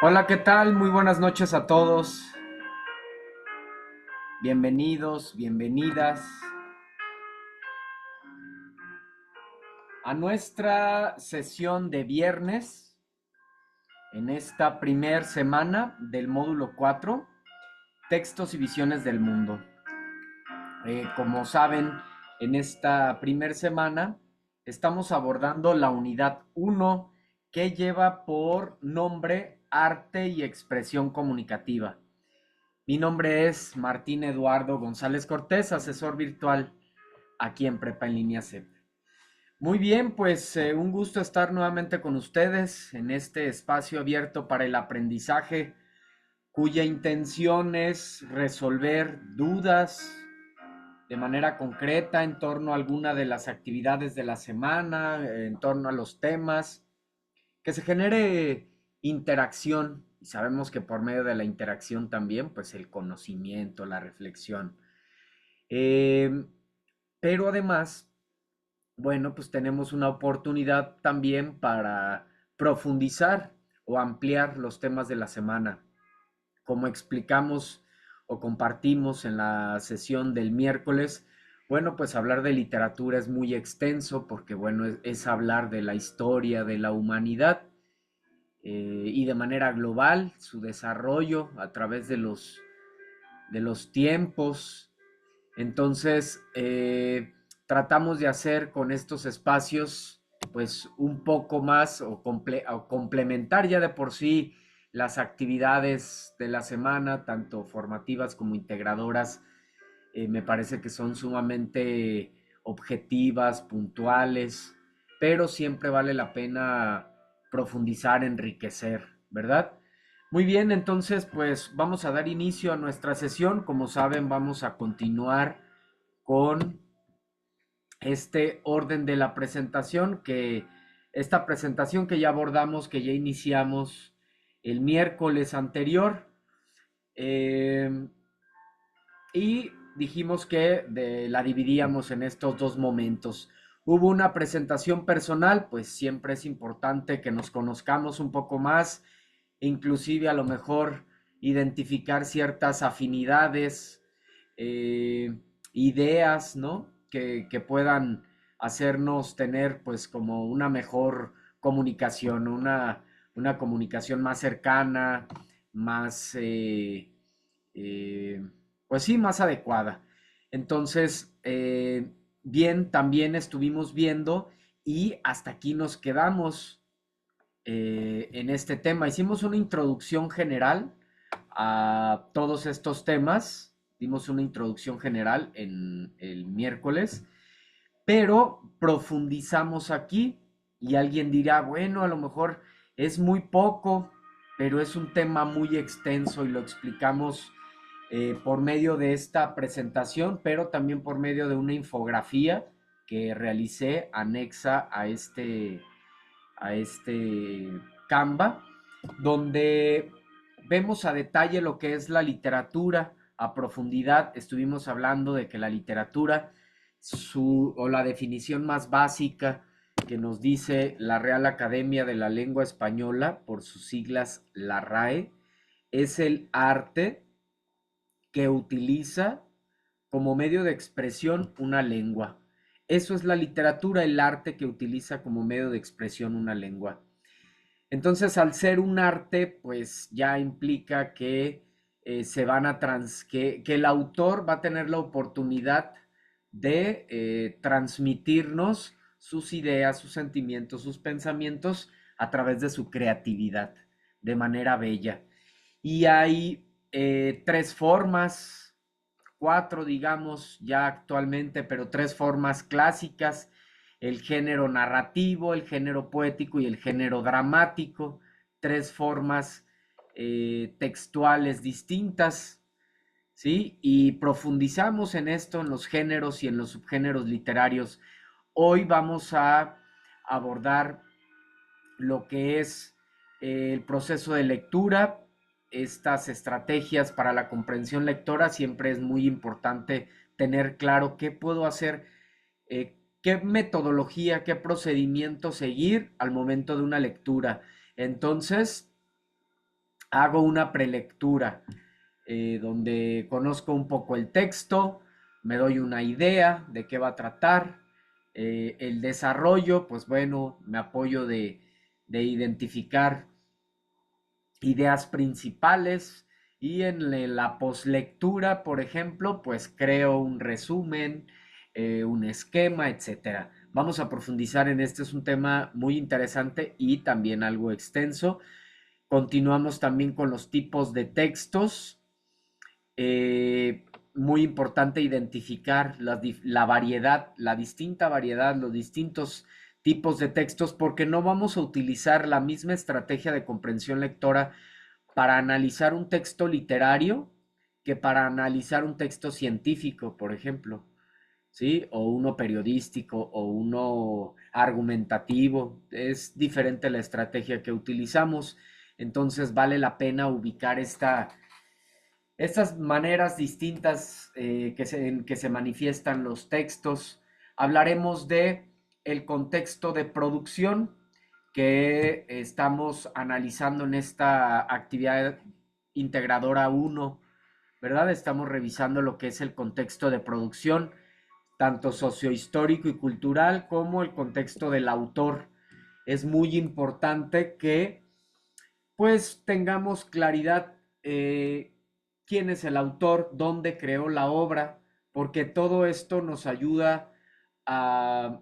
Hola, ¿qué tal? Muy buenas noches a todos. Bienvenidos, bienvenidas a nuestra sesión de viernes en esta primer semana del módulo 4, Textos y Visiones del Mundo. Como saben, en esta primer semana estamos abordando la unidad 1 que lleva por nombre Arte y Expresión Comunicativa. Mi nombre es Martín Eduardo González Cortés, asesor virtual aquí en Prepa en Línea CEP. Muy bien, pues un gusto estar nuevamente con ustedes en este espacio abierto para el aprendizaje, cuya intención es resolver dudas de manera concreta en torno a alguna de las actividades de la semana, en torno a los temas, que se genere interacción. Y sabemos que por medio de la interacción también, pues el conocimiento, la reflexión. Eh, pero además, bueno, pues tenemos una oportunidad también para profundizar o ampliar los temas de la semana. Como explicamos o compartimos en la sesión del miércoles, bueno, pues hablar de literatura es muy extenso porque, bueno, es hablar de la historia de la humanidad y de manera global, su desarrollo a través de los tiempos. Entonces, tratamos de hacer con estos espacios, pues, un poco más o complementar ya de por sí las actividades de la semana, tanto formativas como integradoras. Me parece que son sumamente objetivas, puntuales, pero siempre vale la pena profundizar, enriquecer, ¿verdad? Muy bien, entonces pues vamos a dar inicio a nuestra sesión. Como saben, vamos a continuar con este orden de la presentación, que esta presentación que ya abordamos, que ya iniciamos el miércoles anterior. Eh, y dijimos que la dividíamos en estos dos momentos. Hubo una presentación personal, pues siempre es importante que nos conozcamos un poco más, inclusive a lo mejor identificar ciertas afinidades, ideas, ¿no? Que puedan hacernos tener pues como una mejor comunicación, una comunicación más cercana, más eh, pues sí, más adecuada. Entonces, bien, también estuvimos viendo y hasta aquí nos quedamos en este tema. Hicimos una introducción general a todos estos temas. Dimos una introducción general en el miércoles, pero profundizamos aquí y alguien dirá, bueno, a lo mejor es muy poco, pero es un tema muy extenso y lo explicamos por medio de esta presentación, pero también por medio de una infografía que realicé anexa a este Canva, donde vemos a detalle lo que es la literatura a profundidad. Estuvimos hablando de que la literatura, o la definición más básica que nos dice la Real Academia de la Lengua Española, por sus siglas la RAE, es el arte que utiliza como medio de expresión una lengua. Eso es la literatura, el arte que utiliza como medio de expresión una lengua. Entonces, al ser un arte, pues ya implica que se van a que el autor va a tener la oportunidad de transmitirnos sus ideas, sus sentimientos, sus pensamientos a través de su creatividad, de manera bella. Y hay tres formas, cuatro digamos ya actualmente, pero tres formas clásicas: el género narrativo, el género poético y el género dramático. Tres formas textuales distintas, ¿sí? Y profundizamos en esto, en los géneros y en los subgéneros literarios. Hoy vamos a abordar lo que es el proceso de lectura, estas estrategias para la comprensión lectora. Siempre es muy importante tener claro qué puedo hacer, qué metodología, qué procedimiento seguir al momento de una lectura. Entonces, hago una prelectura donde conozco un poco el texto, me doy una idea de qué va a tratar. El desarrollo, pues bueno, me apoyo de identificar ideas principales, y en la poslectura, por ejemplo, pues creo un resumen, un esquema, etcétera. Vamos a profundizar en este, es un tema muy interesante y también algo extenso. Continuamos también con los tipos de textos. Muy importante identificar la variedad, la distinta variedad, los distintos tipos de textos, porque no vamos a utilizar la misma estrategia de comprensión lectora para analizar un texto literario que para analizar un texto científico, por ejemplo, ¿sí? O uno periodístico o uno argumentativo. Es diferente la estrategia que utilizamos. Entonces vale la pena ubicar estas maneras distintas en que se manifiestan los textos. Hablaremos de el contexto de producción que estamos analizando en esta actividad integradora uno, ¿verdad? Estamos revisando lo que es el contexto de producción, tanto sociohistórico y cultural como el contexto del autor. Es muy importante que pues tengamos claridad quién es el autor, dónde creó la obra, porque todo esto nos ayuda a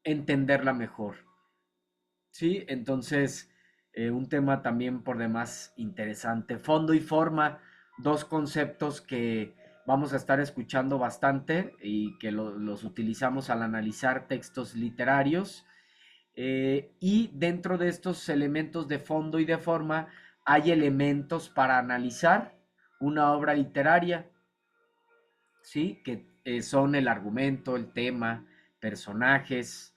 entenderla mejor. ¿Sí? Entonces, un tema también por demás interesante. Fondo y forma, dos conceptos que vamos a estar escuchando bastante y que los utilizamos al analizar textos literarios. Y dentro de estos elementos de fondo y de forma, hay elementos para analizar una obra literaria, ¿sí? Que son el argumento, el tema, personajes,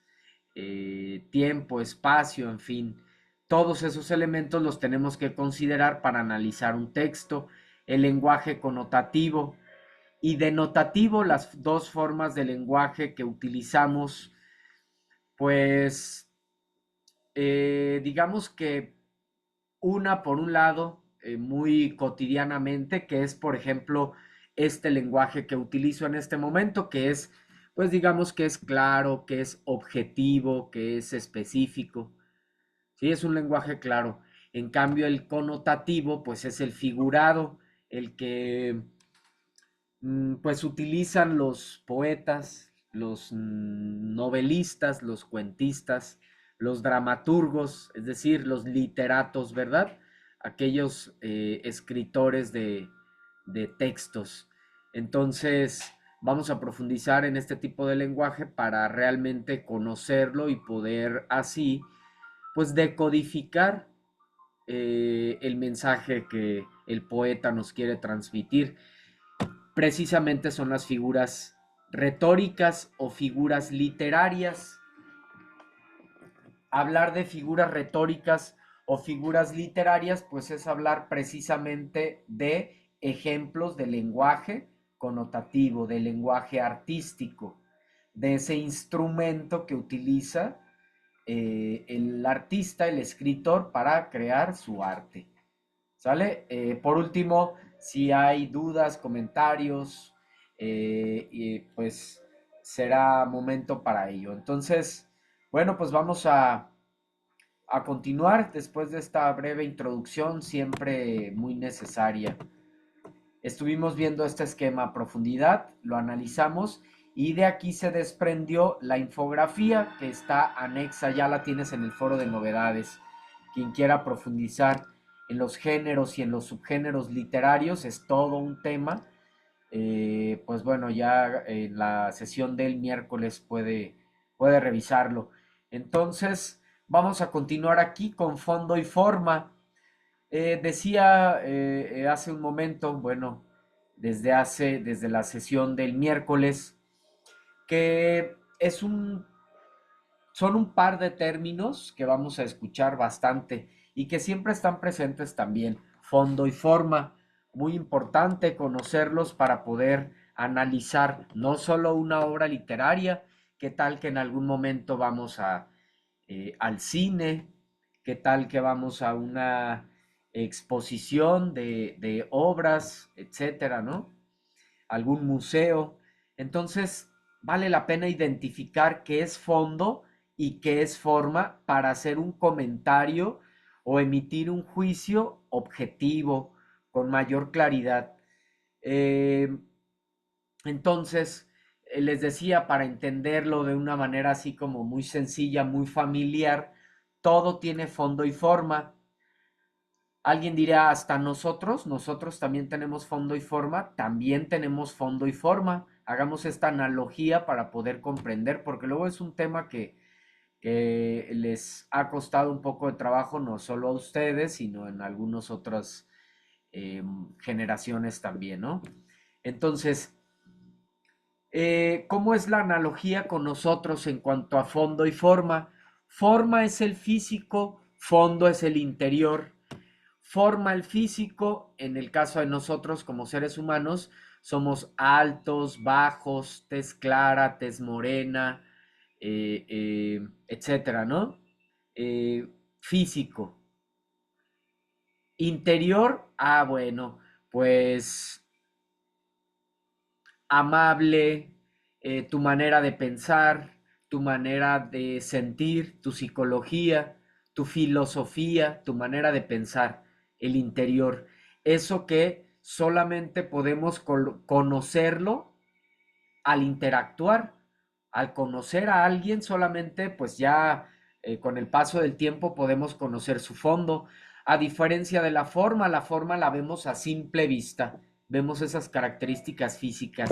tiempo, espacio, en fin. Todos esos elementos los tenemos que considerar para analizar un texto. El lenguaje connotativo y denotativo, las dos formas de lenguaje que utilizamos, pues digamos que una por un lado, muy cotidianamente, que es, por ejemplo, este lenguaje que utilizo en este momento, que es, pues digamos que es claro, que es objetivo, que es específico. Sí, es un lenguaje claro. En cambio, el connotativo, pues es el figurado, el que pues utilizan los poetas, los novelistas, los cuentistas, los dramaturgos, es decir, los literatos, ¿verdad? Aquellos escritores de textos. Entonces, vamos a profundizar en este tipo de lenguaje para realmente conocerlo y poder así, pues, decodificar el mensaje que el poeta nos quiere transmitir. Precisamente son las figuras retóricas o figuras literarias. Hablar de figuras retóricas o figuras literarias, pues es hablar precisamente de ejemplos de lenguaje connotativo, de lenguaje artístico, de ese instrumento que utiliza el artista, el escritor, para crear su arte. ¿Sale? Por último, si hay dudas, comentarios, pues será momento para ello. Entonces, bueno, pues vamos a continuar después de esta breve introducción, siempre muy necesaria. Estuvimos viendo este esquema a profundidad, lo analizamos y de aquí se desprendió la infografía que está anexa, ya la tienes en el foro de novedades. Quien quiera profundizar en los géneros y en los subgéneros literarios es todo un tema. Pues bueno, ya en la sesión del miércoles puede revisarlo. Entonces, vamos a continuar aquí con fondo y forma. Decía hace un momento, bueno, desde la sesión del miércoles, que son un par de términos que vamos a escuchar bastante y que siempre están presentes también, fondo y forma. Muy importante conocerlos para poder analizar no solo una obra literaria, qué tal que en algún momento vamos al cine, qué tal que vamos a una exposición de obras, etcétera, ¿no? Algún museo. Entonces, vale la pena identificar qué es fondo y qué es forma para hacer un comentario o emitir un juicio objetivo con mayor claridad. Eh, entonces, les decía, para entenderlo de una manera así como muy sencilla, muy familiar, todo tiene fondo y forma. Alguien dirá, hasta nosotros también tenemos fondo y forma, también tenemos fondo y forma. Hagamos esta analogía para poder comprender, porque luego es un tema que les ha costado un poco de trabajo, no solo a ustedes, sino en algunas otras generaciones también, ¿no? Entonces, ¿cómo es la analogía con nosotros en cuanto a fondo y forma? Forma es el físico, fondo es el interior. Forma el físico, en el caso de nosotros como seres humanos, somos altos, bajos, tez clara, tez morena, etcétera, ¿no? Físico. Interior, bueno, pues amable, tu manera de pensar, tu manera de sentir, tu psicología, tu filosofía, tu manera de pensar, el interior. Eso que solamente podemos conocerlo al interactuar, al conocer a alguien solamente, pues ya con el paso del tiempo podemos conocer su fondo. A diferencia de la forma la vemos a simple vista, vemos esas características físicas.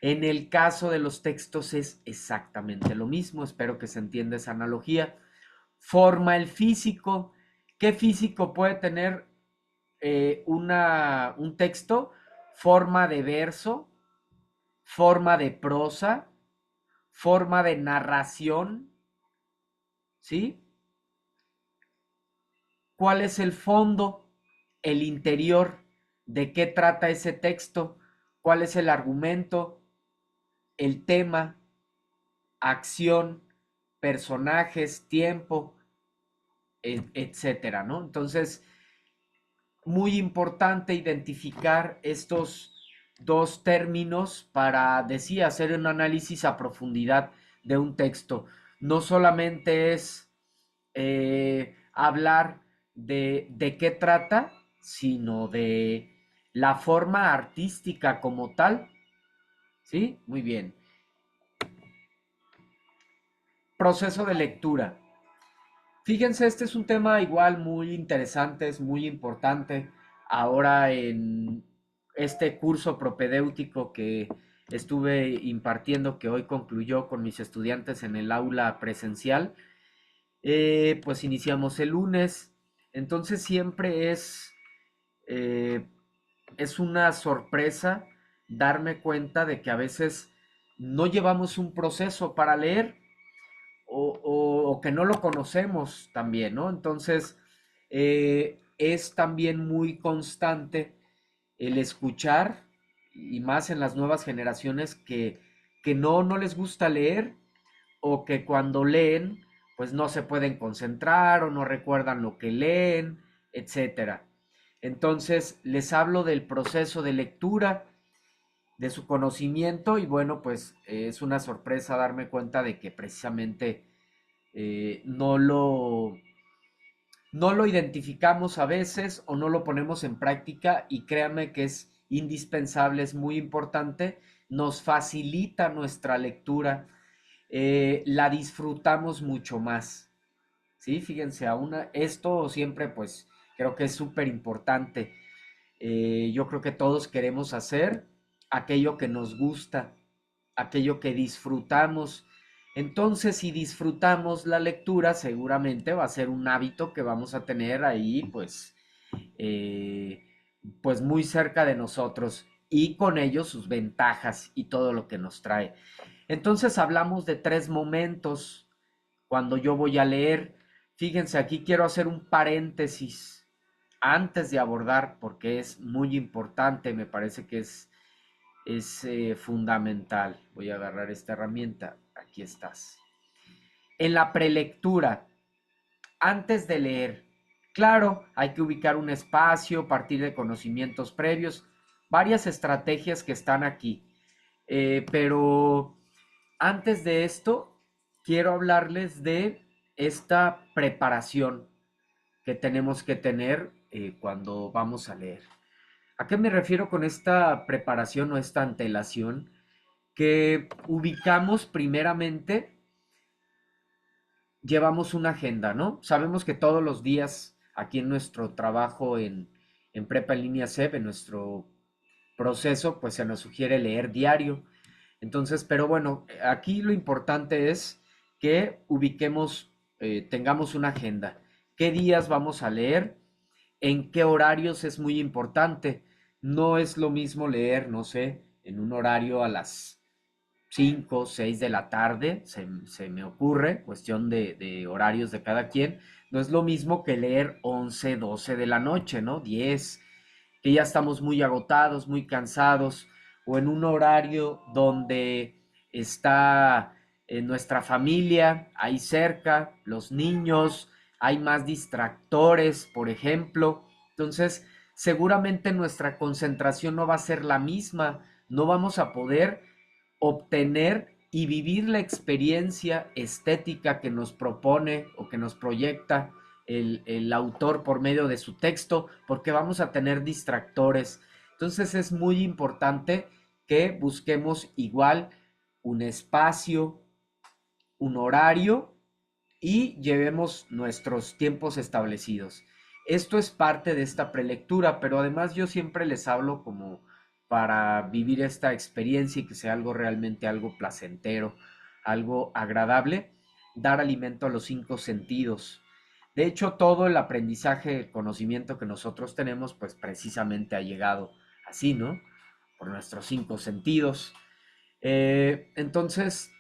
En el caso de los textos es exactamente lo mismo, espero que se entienda esa analogía. Forma el físico. ¿Qué físico puede tener un texto? Forma de verso, forma de prosa, forma de narración, ¿sí? ¿Cuál es el fondo, el interior? ¿De qué trata ese texto? ¿Cuál es el argumento, el tema, acción, personajes, tiempo, etcétera, ¿no? Entonces, muy importante identificar estos dos términos para, decía, hacer un análisis a profundidad de un texto. No solamente es hablar de qué trata, sino de la forma artística como tal. ¿Sí? Muy bien. proceso de lectura. Fíjense, este es un tema igual muy interesante, es muy importante. Ahora en este curso propedéutico que estuve impartiendo, que hoy concluyó con mis estudiantes en el aula presencial, pues iniciamos el lunes. Entonces siempre eh, es una sorpresa darme cuenta de que a veces no llevamos un proceso para leer o que no lo conocemos también, ¿no? Entonces, es también muy constante el escuchar, y más en las nuevas generaciones, que no les gusta leer o que cuando leen, pues no se pueden concentrar o no recuerdan lo que leen, etcétera. Entonces, les hablo del proceso de lectura, de su conocimiento y bueno, pues es una sorpresa darme cuenta de que precisamente eh, no lo, no lo identificamos a veces o no lo ponemos en práctica y créanme que es indispensable, es muy importante, nos facilita nuestra lectura, la disfrutamos mucho más, ¿sí? Fíjense, esto siempre pues creo que es súper importante. Yo creo que todos queremos hacer aquello que nos gusta, aquello que disfrutamos. Entonces, si disfrutamos la lectura, seguramente va a ser un hábito que vamos a tener ahí, eh, pues muy cerca de nosotros y con ello sus ventajas y todo lo que nos trae. Entonces, hablamos de 3 momentos cuando yo voy a leer. Fíjense, aquí quiero hacer un paréntesis antes de abordar, porque es muy importante, me parece que es fundamental. Voy a agarrar esta herramienta. Aquí estás. En la prelectura, antes de leer, claro, hay que ubicar un espacio, partir de conocimientos previos, varias estrategias que están aquí. Pero antes de esto, quiero hablarles de esta preparación que tenemos que tener cuando vamos a leer. ¿A qué me refiero con esta preparación o esta antelación? Que ubicamos primeramente, llevamos una agenda, ¿no? Sabemos que todos los días aquí en nuestro trabajo en Prepa en línea CEP, en nuestro proceso, pues se nos sugiere leer diario. Entonces, pero bueno, aquí lo importante es que ubiquemos, tengamos una agenda. ¿Qué días vamos a leer? ¿En qué horarios es muy importante? No es lo mismo leer, no sé, en un horario a las 5, 6 de la tarde, se me ocurre, cuestión de horarios de cada quien, no es lo mismo que leer 11, 12 de la noche, ¿no? 10, que ya estamos muy agotados, muy cansados, o en un horario donde está nuestra familia ahí cerca, los niños, hay más distractores, por ejemplo. Entonces, seguramente nuestra concentración no va a ser la misma, no vamos a poder obtener y vivir la experiencia estética que nos propone o que nos proyecta el autor por medio de su texto, porque vamos a tener distractores. Entonces es muy importante que busquemos igual un espacio, un horario y llevemos nuestros tiempos establecidos. Esto es parte de esta prelectura, pero además yo siempre les hablo como para vivir esta experiencia y que sea algo realmente algo placentero, algo agradable, dar alimento a los 5 sentidos. De hecho, todo el aprendizaje, el conocimiento que nosotros tenemos, pues precisamente ha llegado así, ¿no? Por nuestros 5 sentidos. Entonces,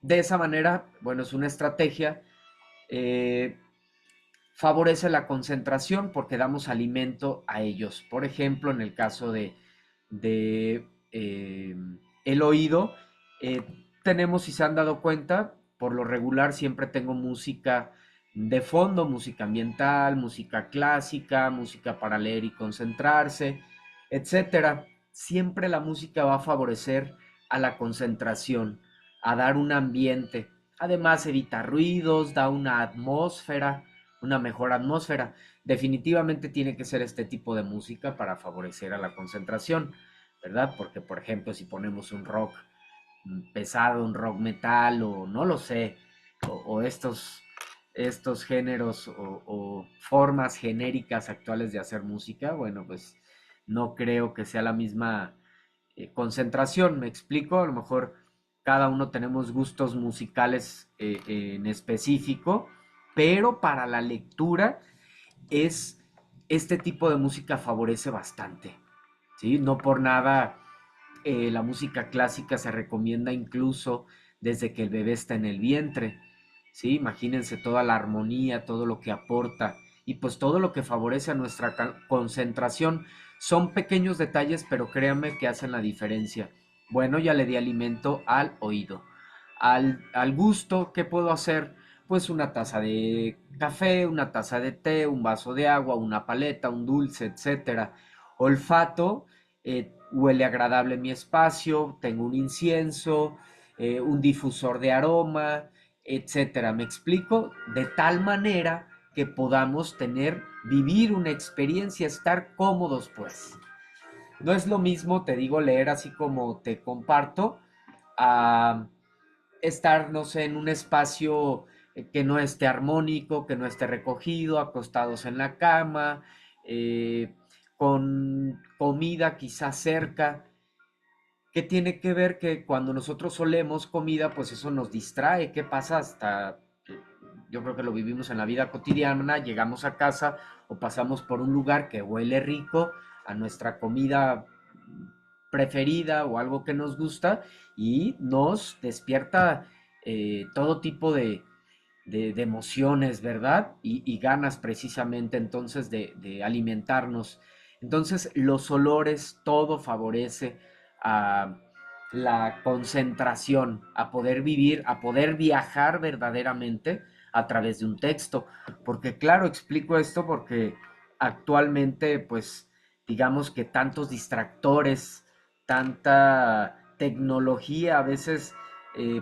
de esa manera, bueno, es una estrategia, eh, favorece la concentración porque damos alimento a ellos. Por ejemplo, en el caso de el oído, eh, tenemos, si se han dado cuenta, por lo regular siempre tengo música de fondo, música ambiental, música clásica, música para leer y concentrarse, etcétera. Siempre la música va a favorecer a la concentración, a dar un ambiente. Además evita ruidos, da una mejor atmósfera. Definitivamente tiene que ser este tipo de música para favorecer a la concentración, ¿verdad? Porque, por ejemplo, si ponemos un rock pesado, un rock metal o no lo sé, o estos géneros o formas genéricas actuales de hacer música, bueno, pues no creo que sea la misma concentración, me explico, a lo mejor cada uno tenemos gustos musicales en específico, pero para la lectura es este tipo de música favorece bastante, ¿sí? No por nada la música clásica se recomienda incluso desde que el bebé está en el vientre, ¿sí? Imagínense toda la armonía, todo lo que aporta y pues todo lo que favorece a nuestra concentración. Son pequeños detalles, pero créanme que hacen la diferencia. Bueno, ya le di alimento al oído. Al gusto, ¿qué puedo hacer? Pues una taza de café, una taza de té, un vaso de agua, una paleta, un dulce, etcétera. Olfato, huele agradable mi espacio, tengo un incienso, un difusor de aroma, etcétera. ¿Me explico? De tal manera que podamos vivir una experiencia, estar cómodos, pues. No es lo mismo, te digo, leer así como te comparto, a estar, no sé, en un espacio que no esté armónico, que no esté recogido, acostados en la cama, eh, con comida quizás cerca. ¿Qué tiene que ver que cuando nosotros solemos comida, pues eso nos distrae? ¿Qué pasa hasta, yo creo que lo vivimos en la vida cotidiana, llegamos a casa o pasamos por un lugar que huele rico a nuestra comida preferida o algo que nos gusta y nos despierta todo tipo de emociones, ¿verdad? Y ganas precisamente entonces de alimentarnos. Entonces los olores, todo favorece a la concentración, a poder vivir, a poder viajar verdaderamente a través de un texto. Porque claro, explico esto porque actualmente, pues, digamos que tantos distractores, tanta tecnología a veces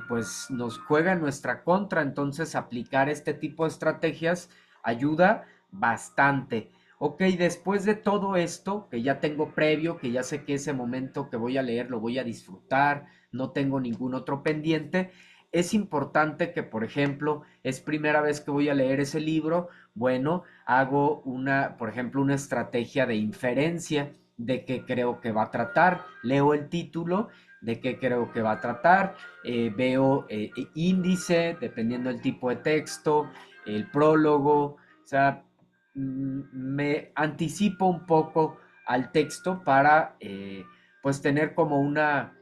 pues nos juega en nuestra contra, entonces aplicar este tipo de estrategias ayuda bastante. Ok, después de todo esto, que ya tengo previo, que ya sé que ese momento que voy a leer lo voy a disfrutar, no tengo ningún otro pendiente, es importante que, por ejemplo, es primera vez que voy a leer ese libro, bueno, hago por ejemplo, una estrategia de inferencia de qué creo que va a tratar, leo el título de qué creo que va a tratar, veo índice, dependiendo del tipo de texto, el prólogo, o sea, me anticipo un poco al texto para pues tener como una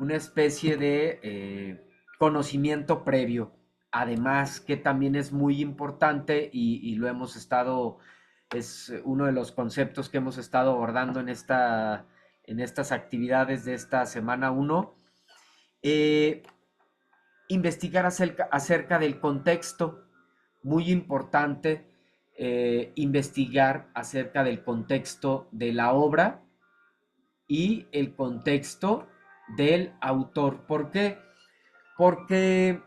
especie de conocimiento previo. Además, que también es muy importante y lo hemos estado, es uno de los conceptos que hemos estado abordando en estas actividades de esta semana uno, eh, investigar acerca del contexto, muy importante investigar acerca del contexto de la obra y el contexto del autor. ¿Por qué? Porque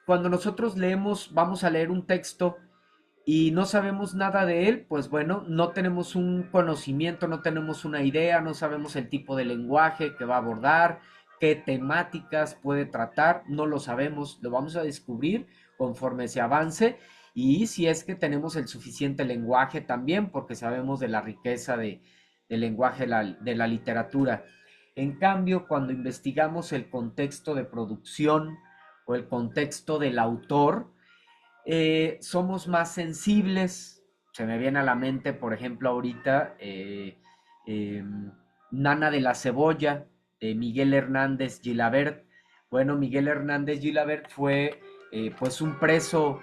cuando nosotros leemos, vamos a leer un texto y no sabemos nada de él, pues bueno, no tenemos un conocimiento, no tenemos una idea, no sabemos el tipo de lenguaje que va a abordar, qué temáticas puede tratar, no lo sabemos, lo vamos a descubrir conforme se avance y si es que tenemos el suficiente lenguaje también, porque sabemos de la riqueza del lenguaje de la literatura. En cambio, cuando investigamos el contexto de producción o el contexto del autor, somos más sensibles. Se me viene a la mente, por ejemplo, ahorita eh, Nana de la Cebolla, de Miguel Hernández Gilabert. Bueno, Miguel Hernández Gilabert fue pues un preso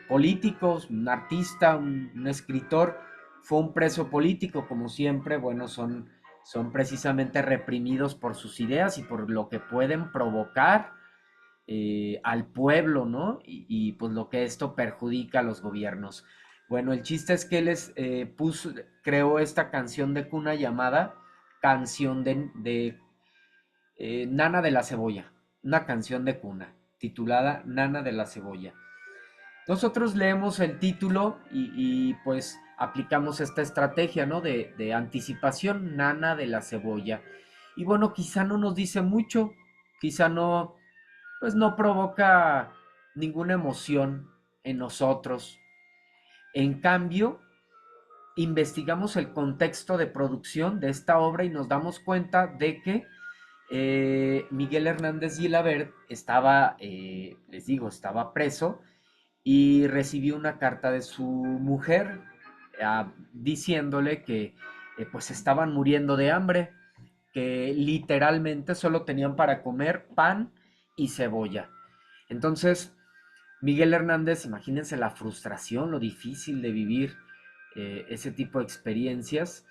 político, un artista, un escritor, fue un preso político, como siempre, bueno, son precisamente reprimidos por sus ideas y por lo que pueden provocar al pueblo, ¿no? Pues lo que esto perjudica a los gobiernos. Bueno, el chiste es que él creó esta canción de cuna llamada Canción de Nana de la Cebolla, una canción de cuna titulada Nana de la Cebolla. Nosotros leemos el título pues aplicamos esta estrategia, ¿no? De anticipación, Nana de la Cebolla. Y bueno, quizá no nos dice mucho, quizá no, pues no provoca ninguna emoción en nosotros. En cambio, investigamos el contexto de producción de esta obra y nos damos cuenta de que Miguel Hernández Gilabert estaba, les digo, estaba preso y recibió una carta de su mujer diciéndole que pues estaban muriendo de hambre, que literalmente solo tenían para comer pan y cebolla. Entonces, Miguel Hernández, imagínense la frustración, lo difícil de vivir ese tipo de experiencias,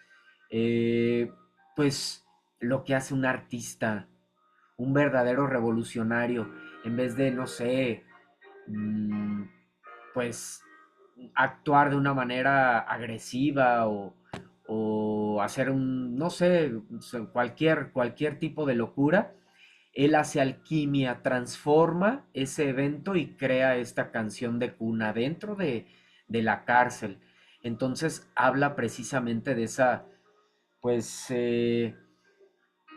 eh, pues lo que hace un artista, un verdadero revolucionario, en vez de, no sé, mmm, pues actuar de una manera agresiva o hacer un, no sé, cualquier tipo de locura, él hace alquimia, transforma ese evento y crea esta canción de cuna dentro de la cárcel. Entonces habla precisamente de esa, pues, de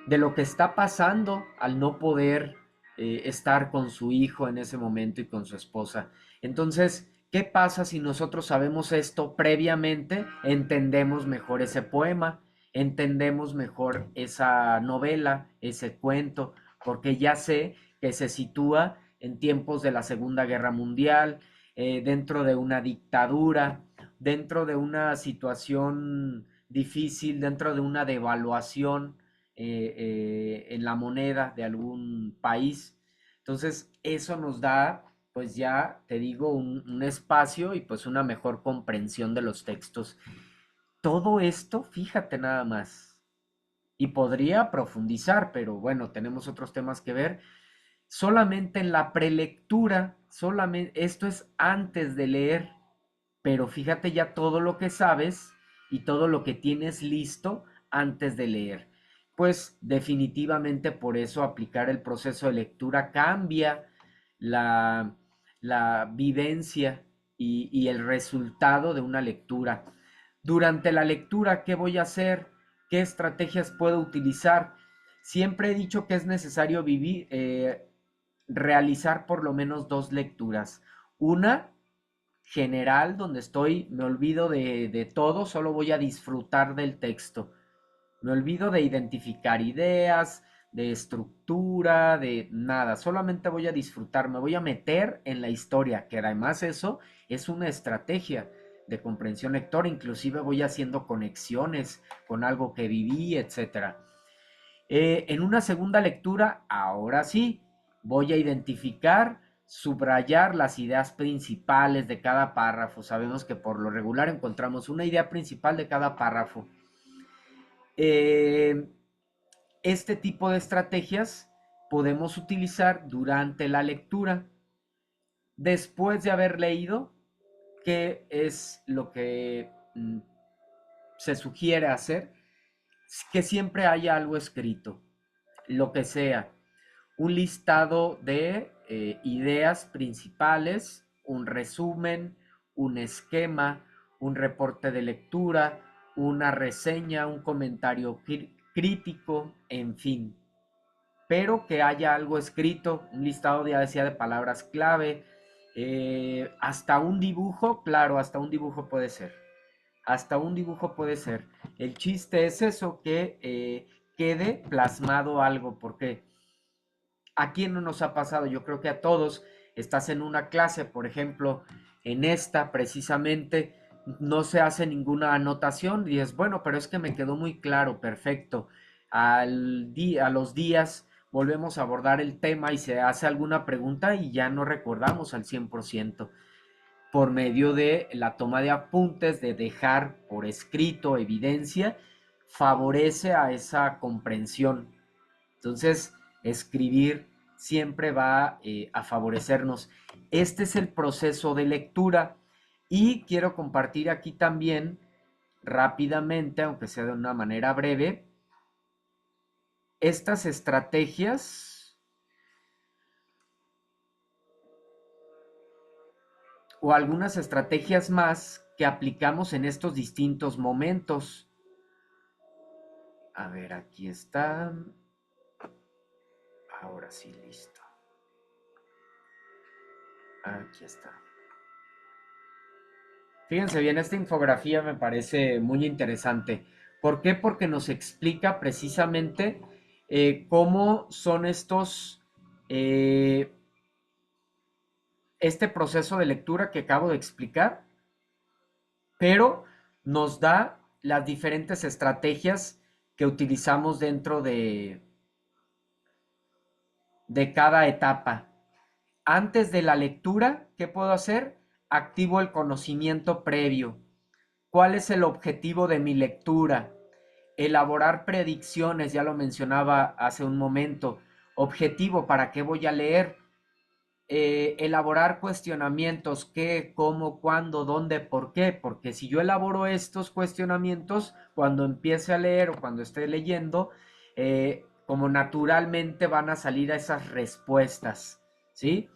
lo que está pasando al no poder estar con su hijo en ese momento y con su esposa. Entonces, ¿qué pasa si nosotros sabemos esto previamente? Entendemos mejor ese poema, entendemos mejor esa novela, ese cuento, porque ya sé que se sitúa en tiempos de la Segunda Guerra Mundial, dentro de una dictadura, dentro de una situación difícil, dentro de una devaluación en la moneda de algún país. Entonces, eso nos da, pues ya te digo, un espacio y pues una mejor comprensión de los textos. Todo esto, fíjate nada más. Y podría profundizar, pero bueno, tenemos otros temas que ver. Solamente en la prelectura, solamente, esto es antes de leer, pero fíjate ya todo lo que sabes y todo lo que tienes listo antes de leer. Pues definitivamente por eso aplicar el proceso de lectura cambia la, la vivencia y el resultado de una lectura. Durante la lectura, ¿qué voy a hacer? ¿Qué estrategias puedo utilizar? Siempre he dicho que es necesario realizar por lo menos dos lecturas. Una general, donde estoy, me olvido de todo, solo voy a disfrutar del texto. Me olvido de identificar ideas, de estructura, de nada, solamente voy a disfrutar, me voy a meter en la historia, que además eso es una estrategia de comprensión lectora, inclusive voy haciendo conexiones con algo que viví, etcétera. En una segunda lectura, ahora sí, voy a identificar, subrayar las ideas principales de cada párrafo. Sabemos que por lo regular encontramos una idea principal de cada párrafo. Eh, este tipo de estrategias podemos utilizar durante la lectura. Después de haber leído, ¿qué es lo que se sugiere hacer? Que siempre haya algo escrito, lo que sea, un listado de ideas principales, un resumen, un esquema, un reporte de lectura, una reseña, un comentario crítico, en fin. Pero que haya algo escrito, un listado ya decía de palabras clave, hasta un dibujo, claro, hasta un dibujo puede ser. Hasta un dibujo puede ser. El chiste es eso, que quede plasmado algo, porque ¿a quién no nos ha pasado? Yo creo que a todos. Estás en una clase, por ejemplo, en esta precisamente no se hace ninguna anotación y es bueno, pero es que me quedó muy claro, perfecto. A los días volvemos a abordar el tema y se hace alguna pregunta y ya no recordamos al 100% por medio de la toma de apuntes, de dejar por escrito evidencia, favorece a esa comprensión. Entonces, escribir siempre va a favorecernos. Este es el proceso de lectura y quiero compartir aquí también rápidamente, aunque sea de una manera breve, estas estrategias o algunas estrategias más que aplicamos en estos distintos momentos. A ver, aquí está. Ahora sí, listo. Aquí está. Fíjense bien, esta infografía me parece muy interesante. ¿Por qué? Porque nos explica precisamente cómo son eh, este proceso de lectura que acabo de explicar, pero nos da las diferentes estrategias que utilizamos dentro de cada etapa. Antes de la lectura, ¿qué puedo hacer? Activo el conocimiento previo. ¿Cuál es el objetivo de mi lectura? Elaborar predicciones, ya lo mencionaba hace un momento. Objetivo, ¿para qué voy a leer? Elaborar cuestionamientos, qué, cómo, cuándo, dónde, por qué, porque si yo elaboro estos cuestionamientos, cuando empiece a leer o cuando esté leyendo, como naturalmente van a salir esas respuestas, ¿sí?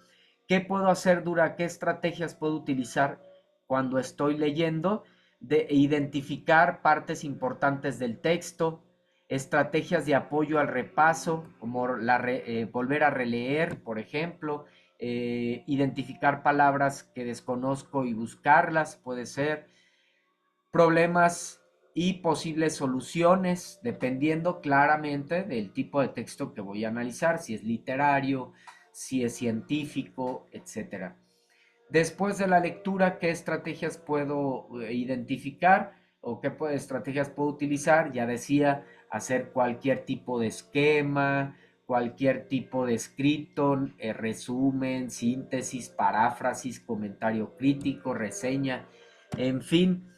¿Qué puedo hacer qué estrategias puedo utilizar cuando estoy leyendo? De identificar partes importantes del texto, estrategias de apoyo al repaso, como volver a releer, por ejemplo, identificar palabras que desconozco y buscarlas, puede ser, problemas y posibles soluciones, dependiendo claramente del tipo de texto que voy a analizar, si es literario, si es científico, etcétera. Después de la lectura, ¿qué estrategias puedo identificar o qué estrategias puedo utilizar? Ya decía, hacer cualquier tipo de esquema, cualquier tipo de escrito, resumen, síntesis, paráfrasis, comentario crítico, reseña, en fin,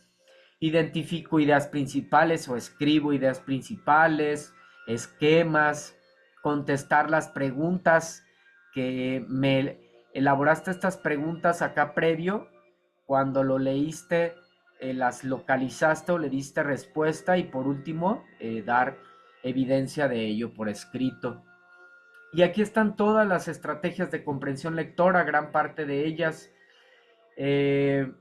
identifico ideas principales o escribo ideas principales, esquemas, contestar las preguntas que me elaboraste estas preguntas acá previo, cuando lo leíste, las localizaste o le diste respuesta y por último, dar evidencia de ello por escrito. Y aquí están todas las estrategias de comprensión lectora, gran parte de ellas. Eh,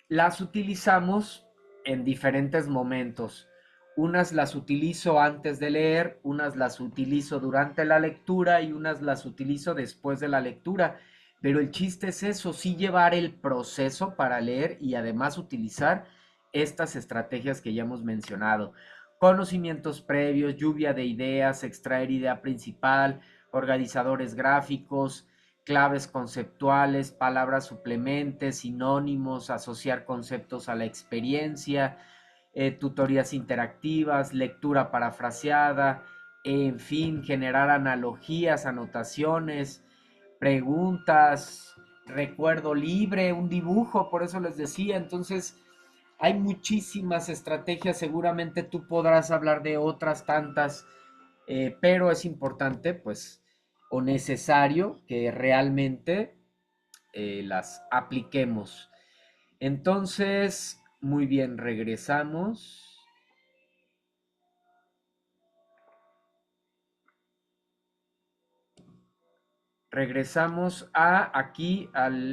las utilizamos en diferentes momentos. Unas las utilizo antes de leer, unas las utilizo durante la lectura y unas las utilizo después de la lectura. Pero el chiste es eso, sí llevar el proceso para leer y además utilizar estas estrategias que ya hemos mencionado. Conocimientos previos, lluvia de ideas, extraer idea principal, organizadores gráficos, claves conceptuales, palabras suplementes, sinónimos, asociar conceptos a la experiencia, tutorías interactivas, lectura parafraseada, en fin, generar analogías, anotaciones, preguntas, recuerdo libre, un dibujo, por eso les decía. Entonces, hay muchísimas estrategias, seguramente tú podrás hablar de otras tantas, pero es importante, pues, o necesario que realmente las apliquemos. Entonces, muy bien, regresamos. Regresamos a aquí,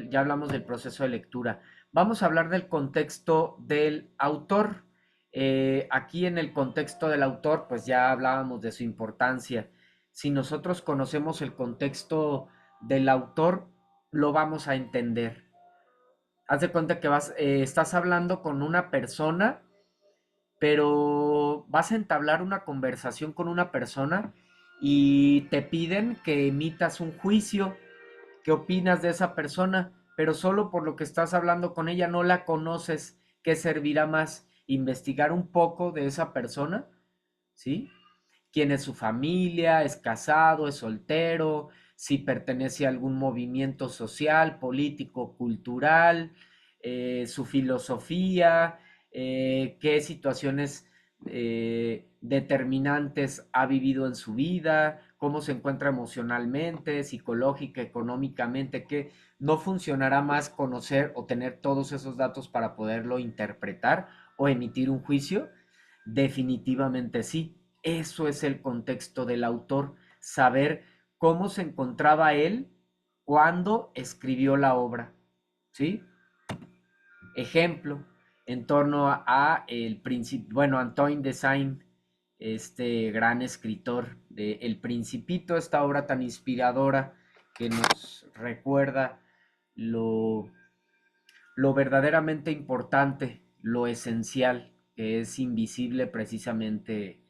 ya hablamos del proceso de lectura. Vamos a hablar del contexto del autor. Aquí en el contexto del autor, pues ya hablábamos de su importancia. Si nosotros conocemos el contexto del autor, lo vamos a entender. Haz de cuenta que estás hablando con una persona, pero vas a entablar una conversación con una persona y te piden que emitas un juicio. ¿Qué opinas de esa persona? Pero solo por lo que estás hablando con ella, no la conoces. ¿Qué servirá más? Investigar un poco de esa persona, ¿sí? ¿Quién es su familia? ¿Es casado? ¿Es soltero? Si pertenece a algún movimiento social, político, cultural, su filosofía, qué situaciones determinantes ha vivido en su vida, cómo se encuentra emocionalmente, psicológica, económicamente, que no funcionará más conocer o tener todos esos datos para poderlo interpretar o emitir un juicio. Definitivamente sí. Eso es el contexto del autor, saber cómo se encontraba él cuando escribió la obra, ¿sí? Ejemplo, en torno a el principio, bueno, Antoine de Saint, este gran escritor de El Principito, esta obra tan inspiradora que nos recuerda lo, lo verdaderamente importante, lo esencial, que es invisible precisamente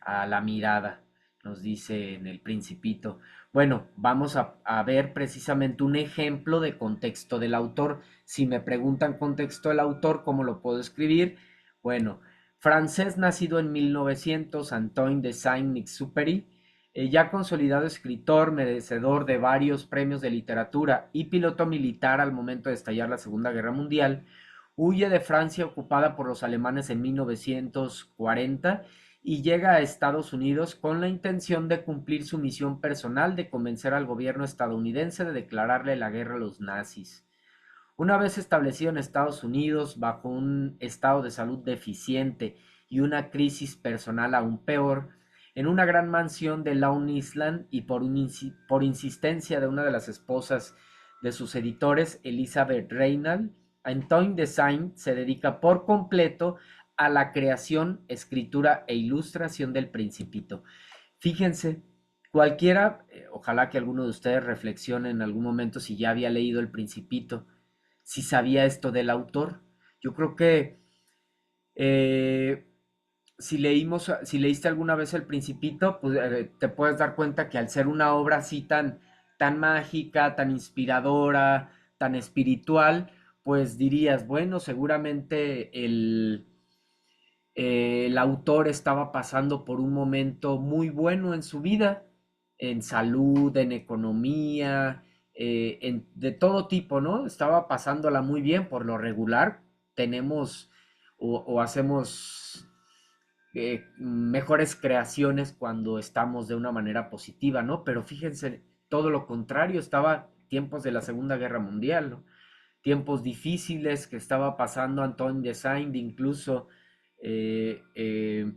a la mirada, nos dice en el Principito. Bueno, vamos a ver precisamente un ejemplo de contexto del autor. Si me preguntan contexto del autor, ¿cómo lo puedo escribir? Bueno, francés nacido en 1900, Antoine de Saint-Exupéry, ya consolidado escritor, merecedor de varios premios de literatura y piloto militar al momento de estallar la Segunda Guerra Mundial, huye de Francia ocupada por los alemanes en 1940 y llega a Estados Unidos con la intención de cumplir su misión personal de convencer al gobierno estadounidense de declararle la guerra a los nazis. Una vez establecido en Estados Unidos, bajo un estado de salud deficiente y una crisis personal aún peor, en una gran mansión de Long Island y por insistencia de una de las esposas de sus editores, Elizabeth Reynal, Antoine de Saint se dedica por completo a la creación, escritura e ilustración del Principito. Fíjense, cualquiera, ojalá que alguno de ustedes reflexione en algún momento si ya había leído El Principito, si sabía esto del autor. Yo creo que eh, si leíste alguna vez El Principito, pues te puedes dar cuenta que al ser una obra así tan mágica, tan inspiradora, tan espiritual, pues dirías, bueno, seguramente el autor estaba pasando por un momento muy bueno en su vida, en salud, en economía, de todo tipo, ¿no? Estaba pasándola muy bien por lo regular. Tenemos o hacemos mejores creaciones cuando estamos de una manera positiva, ¿no? Pero fíjense, todo lo contrario, estaba tiempos de la Segunda Guerra Mundial, ¿no? Tiempos difíciles que estaba pasando Antoine de Saint, incluso eh, eh,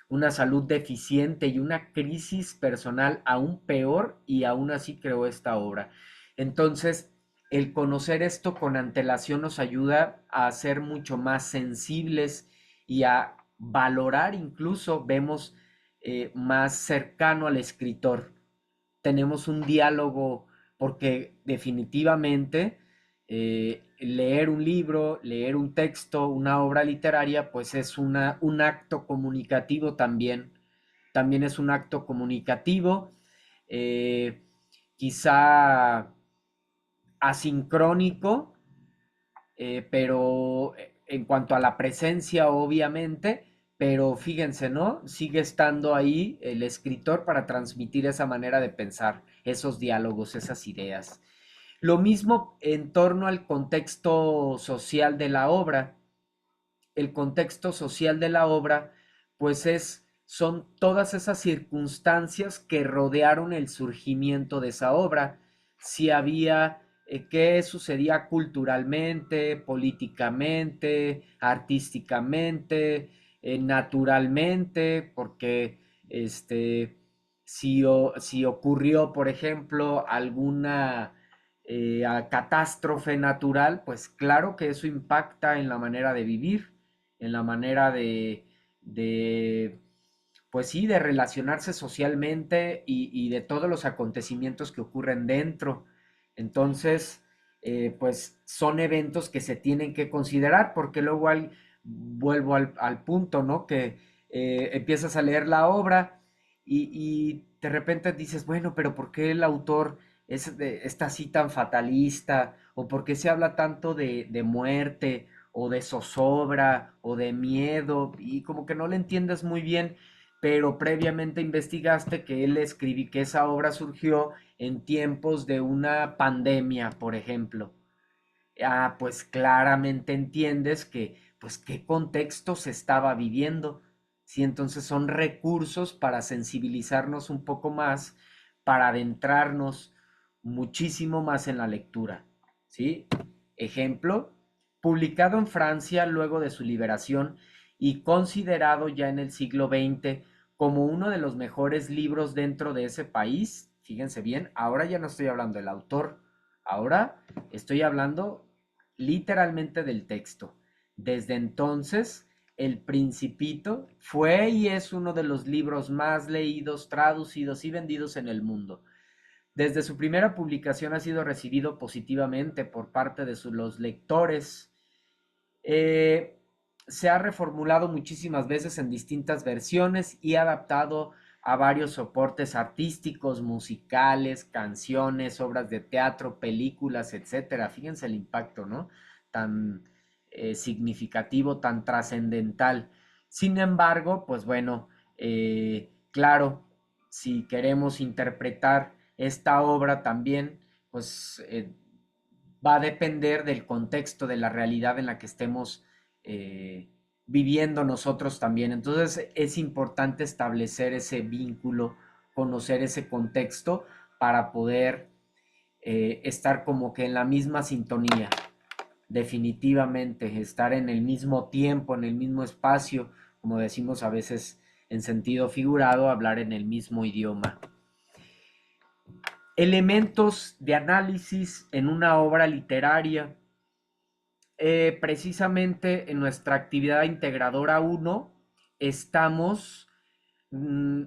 una salud deficiente y una crisis personal aún peor, y aún así creó esta obra. Entonces, el conocer esto con antelación nos ayuda a ser mucho más sensibles y a valorar, incluso vemos más cercano al escritor. Tenemos un diálogo porque definitivamente leer un libro, leer un texto, una obra literaria, pues es un acto comunicativo también. También es un acto comunicativo, eh, quizá asincrónico, pero en cuanto a la presencia, obviamente, pero fíjense, ¿no? Sigue estando ahí el escritor para transmitir esa manera de pensar, esos diálogos, esas ideas. Lo mismo en torno al contexto social de la obra. El contexto social de la obra, pues son todas esas circunstancias que rodearon el surgimiento de esa obra. Si había, qué sucedía culturalmente, políticamente, artísticamente, naturalmente, porque si ocurrió, por ejemplo, alguna catástrofe natural, pues claro que eso impacta en la manera de vivir, en la manera de pues sí, de relacionarse socialmente y de todos los acontecimientos que ocurren dentro. Entonces, pues son eventos que se tienen que considerar, porque luego vuelvo al punto, ¿no? Que empiezas a leer la obra y de repente dices, bueno, pero ¿por qué el autor está así tan fatalista? ¿O por qué se habla tanto de muerte? O de zozobra, o de miedo, y como que no le entiendes muy bien, pero previamente investigaste que él escribí que esa obra surgió en tiempos de una pandemia, por ejemplo. Ah, pues claramente entiendes que, pues, qué contexto se estaba viviendo. Sí, entonces son recursos para sensibilizarnos un poco más, para adentrarnos muchísimo más en la lectura. ¿Sí? Ejemplo, publicado en Francia luego de su liberación y considerado ya en el siglo XX como uno de los mejores libros dentro de ese país. Fíjense bien, ahora ya no estoy hablando del autor, ahora estoy hablando literalmente del texto. Desde entonces, El Principito fue y es uno de los libros más leídos, traducidos y vendidos en el mundo. Desde su primera publicación ha sido recibido positivamente por parte de los lectores. Eh, Se ha reformulado muchísimas veces en distintas versiones y adaptado a varios soportes artísticos, musicales, canciones, obras de teatro, películas, etcétera. Fíjense el impacto, ¿no? Tan significativo, tan trascendental. Sin embargo, pues bueno, claro, si queremos interpretar esta obra también, pues va a depender del contexto, de la realidad en la que estemos eh, viviendo nosotros también. Entonces es importante establecer ese vínculo, conocer ese contexto para poder estar como que en la misma sintonía, definitivamente, estar en el mismo tiempo, en el mismo espacio, como decimos a veces en sentido figurado, hablar en el mismo idioma. Elementos de análisis en una obra literaria. Precisamente en nuestra actividad integradora 1 estamos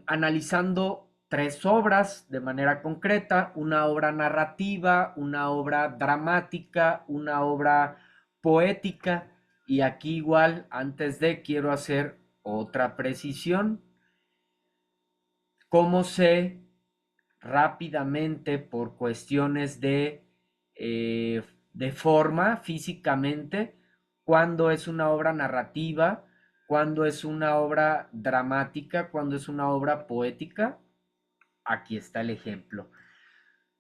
analizando tres obras de manera concreta, una obra narrativa, una obra dramática, una obra poética, y aquí igual, antes de, quiero hacer otra precisión. ¿Cómo sé rápidamente por cuestiones de forma físicamente cuando es una obra narrativa, cuando es una obra dramática, cuando es una obra poética? Aquí está el ejemplo.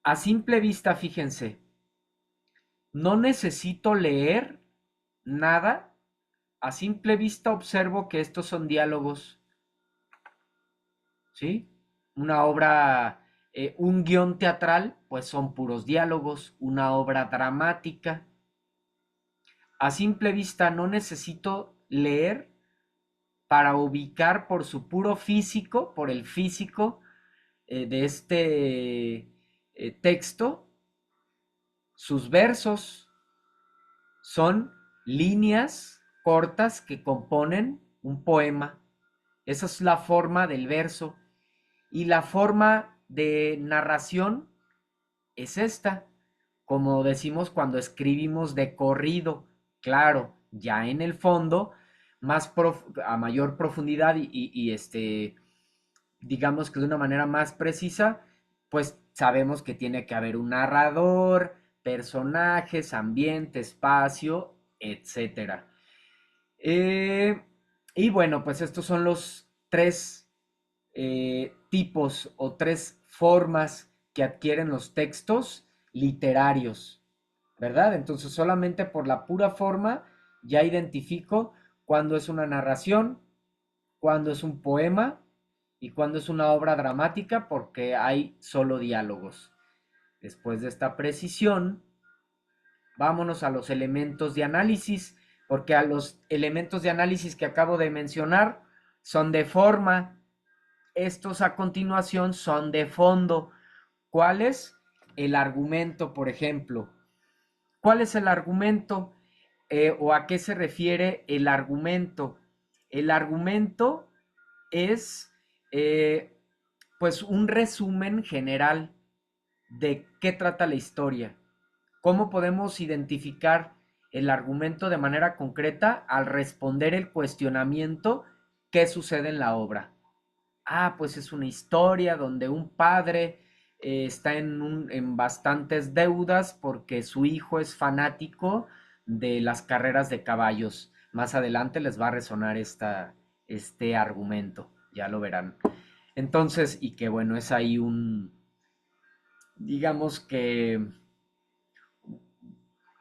A simple vista, fíjense, no necesito leer nada. A simple vista observo que estos son diálogos, ¿sí? Una obra, un guión teatral, pues son puros diálogos. Una obra dramática, a simple vista no necesito leer para ubicar por su puro físico, por el físico de este texto, sus versos son líneas cortas que componen un poema. Esa es la forma del verso. Y la forma de narración es esta, como decimos cuando escribimos de corrido, claro, ya en el fondo, a mayor profundidad digamos que de una manera más precisa, pues sabemos que tiene que haber un narrador, personajes, ambiente, espacio, etcétera. Eh, y bueno, pues estos son los tres tipos o tres formas que adquieren los textos literarios, ¿verdad? Entonces solamente por la pura forma ya identifico cuándo es una narración, cuándo es un poema y cuándo es una obra dramática, porque hay solo diálogos. Después de esta precisión, vámonos a los elementos de análisis, porque a los elementos de análisis que acabo de mencionar son de forma. Estos a continuación son de fondo. ¿Cuál es? El argumento, por ejemplo. ¿Cuál es el argumento? ¿O a qué se refiere el argumento? El argumento es pues un resumen general de qué trata la historia. ¿Cómo podemos identificar el argumento de manera concreta al responder el cuestionamiento qué sucede en la obra? Ah, pues es una historia donde un padre está en bastantes deudas porque su hijo es fanático de las carreras de caballos. Más adelante les va a resonar este argumento, ya lo verán. Entonces, y que bueno, es ahí digamos que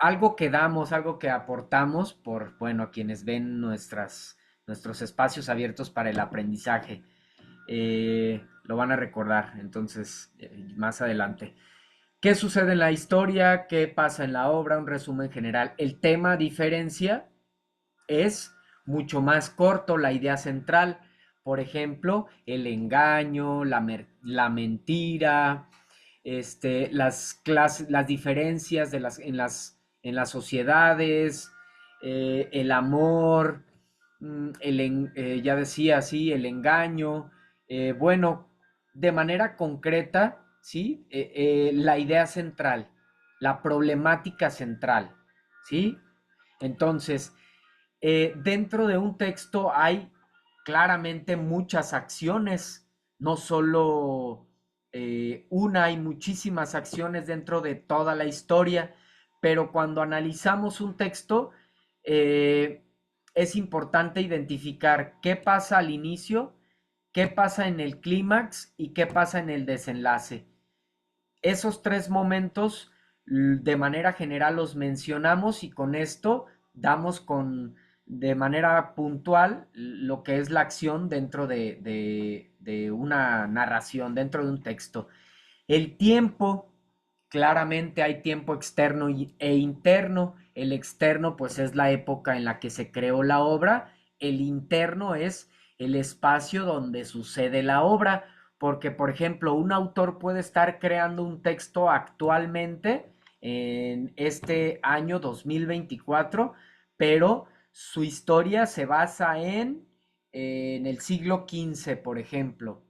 algo que damos, algo que aportamos por, bueno, a quienes ven nuestros espacios abiertos para el aprendizaje. Lo van a recordar entonces más adelante. ¿Qué sucede en la historia? ¿Qué pasa en la obra? Un resumen general. El tema diferencia es mucho más corto, la idea central. Por ejemplo, el engaño, la mentira, las diferencias en las sociedades, el amor, ya decía así, el engaño. Bueno, de manera concreta, ¿sí? La idea central, la problemática central, ¿sí? Entonces, dentro de un texto hay claramente muchas acciones, no solo una, hay muchísimas acciones dentro de toda la historia, pero cuando analizamos un texto, eh, es importante identificar qué pasa al inicio, qué pasa en el clímax y qué pasa en el desenlace. Esos tres momentos de manera general los mencionamos y con esto damos de manera puntual lo que es la acción dentro de una narración, dentro de un texto. El tiempo, claramente hay tiempo externo e interno. El externo pues es la época en la que se creó la obra. El interno es el espacio donde sucede la obra. Porque, por ejemplo, un autor puede estar creando un texto actualmente en este año 2024, pero su historia se basa en el siglo XV, por ejemplo.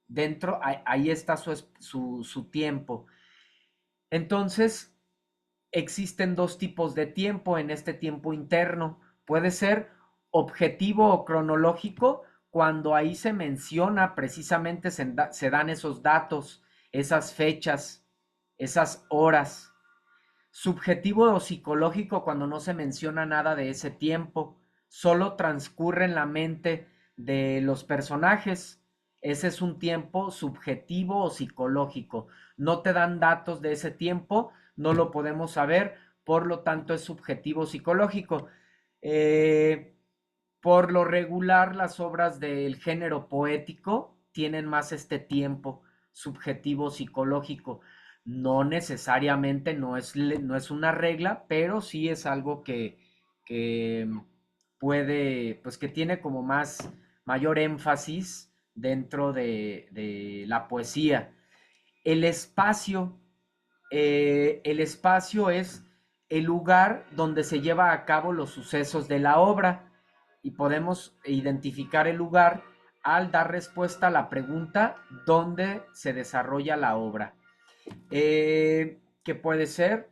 Dentro, ahí está su tiempo. Entonces, existen dos tipos de tiempo en este tiempo interno. Puede ser objetivo o cronológico, cuando ahí se menciona precisamente, se dan esos datos, esas fechas, esas horas. Subjetivo o psicológico, cuando no se menciona nada de ese tiempo, solo transcurre en la mente de los personajes. Ese es un tiempo subjetivo o psicológico. No te dan datos de ese tiempo, no lo podemos saber, por lo tanto es subjetivo psicológico. Eh, por lo regular, las obras del género poético tienen más este tiempo subjetivo psicológico. No necesariamente, no es una regla, pero sí es algo que puede, pues que tiene como mayor énfasis dentro de la poesía. El espacio, el espacio es el lugar donde se lleva a cabo los sucesos de la obra y podemos identificar el lugar al dar respuesta a la pregunta dónde se desarrolla la obra. Que puede ser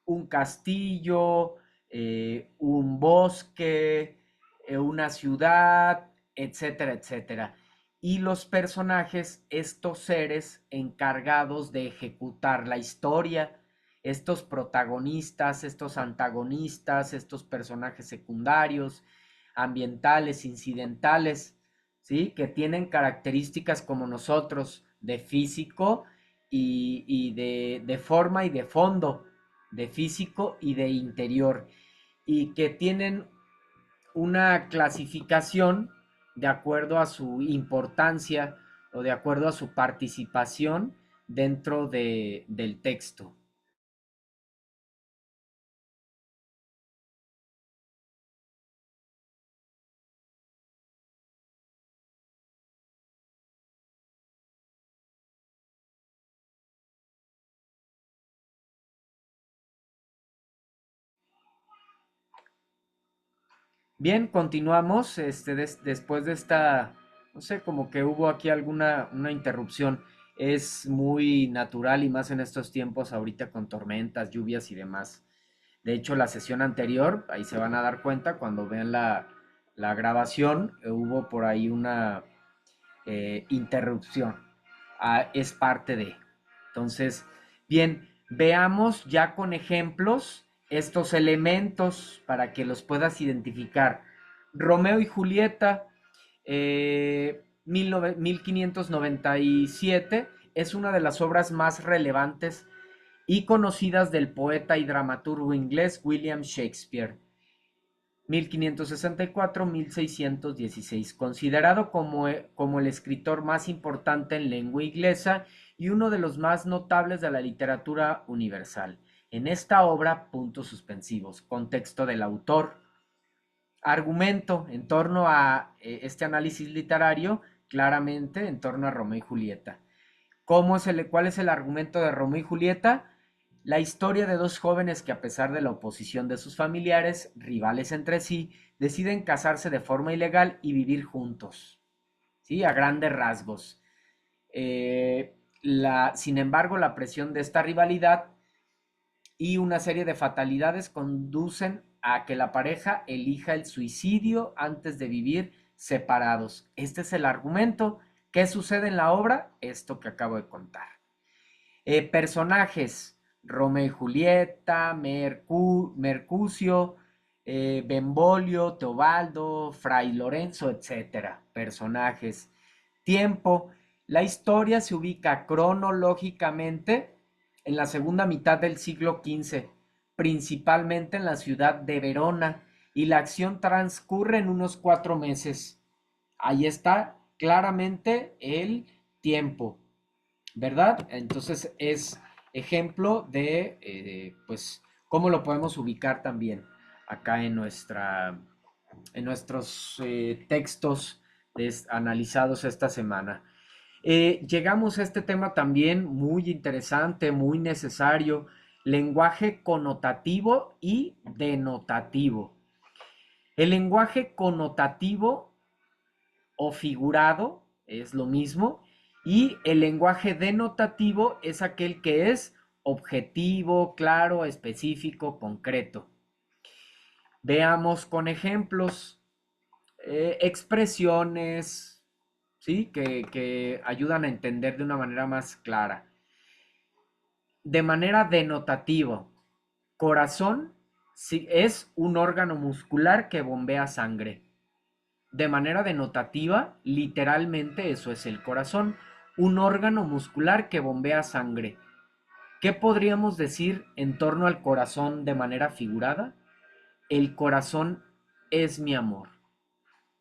un castillo, un bosque, una ciudad, etcétera, etcétera. Y los personajes, estos seres encargados de ejecutar la historia, estos protagonistas, estos antagonistas, estos personajes secundarios, ambientales, incidentales, ¿sí? Que tienen características como nosotros de físico y de forma y de fondo, de físico y de interior, y que tienen una clasificación de acuerdo a su importancia o de acuerdo a su participación dentro del texto. Bien, continuamos. Después de esta, no sé, como que hubo aquí alguna una interrupción. Es muy natural y más en estos tiempos ahorita con tormentas, lluvias y demás. De hecho, la sesión anterior, ahí se van a dar cuenta cuando vean la grabación, hubo por ahí una interrupción. Es parte de. Entonces, bien, veamos ya con ejemplos estos elementos para que los puedas identificar. Romeo y Julieta, 1597, es una de las obras más relevantes y conocidas del poeta y dramaturgo inglés William Shakespeare. 1564-1616, considerado como el escritor más importante en lengua inglesa y uno de los más notables de la literatura universal. En esta obra, puntos suspensivos, contexto del autor, argumento en torno a este análisis literario, claramente en torno a Romeo y Julieta. ¿Cuál es el argumento de Romeo y Julieta? La historia de dos jóvenes que, a pesar de la oposición de sus familiares, rivales entre sí, deciden casarse de forma ilegal y vivir juntos, ¿sí? A grandes rasgos. Sin embargo, la presión de esta rivalidad y una serie de fatalidades conducen a que la pareja elija el suicidio antes de vivir separados. Este es el argumento. ¿Qué sucede en la obra? Esto que acabo de contar. Personajes: Romeo y Julieta, Mercucio, Benvolio, Teobaldo, Fray Lorenzo, etcétera. Personajes. Tiempo: la historia se ubica cronológicamente en la segunda mitad del siglo XV, principalmente en la ciudad de Verona, y la acción transcurre en unos 4 meses. Ahí está claramente el tiempo, ¿verdad? Entonces es ejemplo de, pues, cómo lo podemos ubicar también acá en nuestros textos analizados esta semana. Llegamos a este tema también muy interesante, muy necesario: lenguaje connotativo y denotativo. El lenguaje connotativo o figurado es lo mismo, y el lenguaje denotativo es aquel que es objetivo, claro, específico, concreto. Veamos con ejemplos: expresiones, ¿sí? Que ayudan a entender de una manera más clara. De manera denotativa: corazón sí, es un órgano muscular que bombea sangre. De manera denotativa, literalmente eso es el corazón, un órgano muscular que bombea sangre. ¿Qué podríamos decir en torno al corazón de manera figurada? El corazón es mi amor.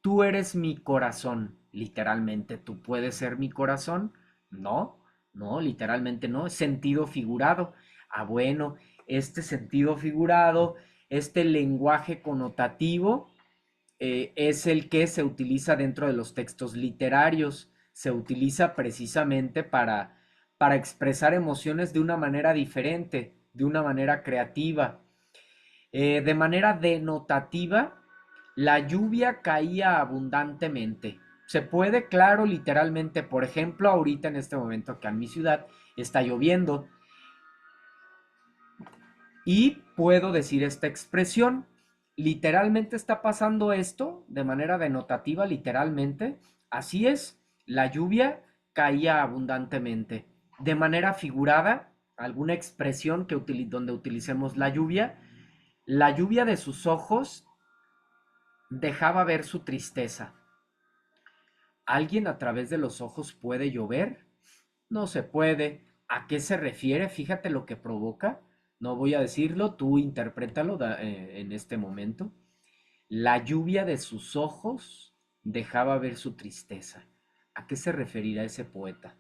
Tú eres mi corazón. Literalmente, ¿tú puedes ser mi corazón? No, no, literalmente no. Es sentido figurado. Ah, bueno, este sentido figurado, este lenguaje connotativo, es el que se utiliza dentro de los textos literarios. Se utiliza precisamente para expresar emociones de una manera diferente, de una manera creativa. De manera denotativa: la lluvia caía abundantemente. Se puede, claro, literalmente, por ejemplo, ahorita en este momento acá en mi ciudad está lloviendo, y puedo decir esta expresión: literalmente está pasando esto, de manera denotativa, literalmente. Así es, la lluvia caía abundantemente. De manera figurada, alguna expresión donde utilicemos la lluvia de sus ojos dejaba ver su tristeza. ¿Alguien a través de los ojos puede llover? No se puede. ¿A qué se refiere? Fíjate lo que provoca. No voy a decirlo, tú interprétalo en este momento. La lluvia de sus ojos dejaba ver su tristeza. ¿A qué se referirá ese poeta?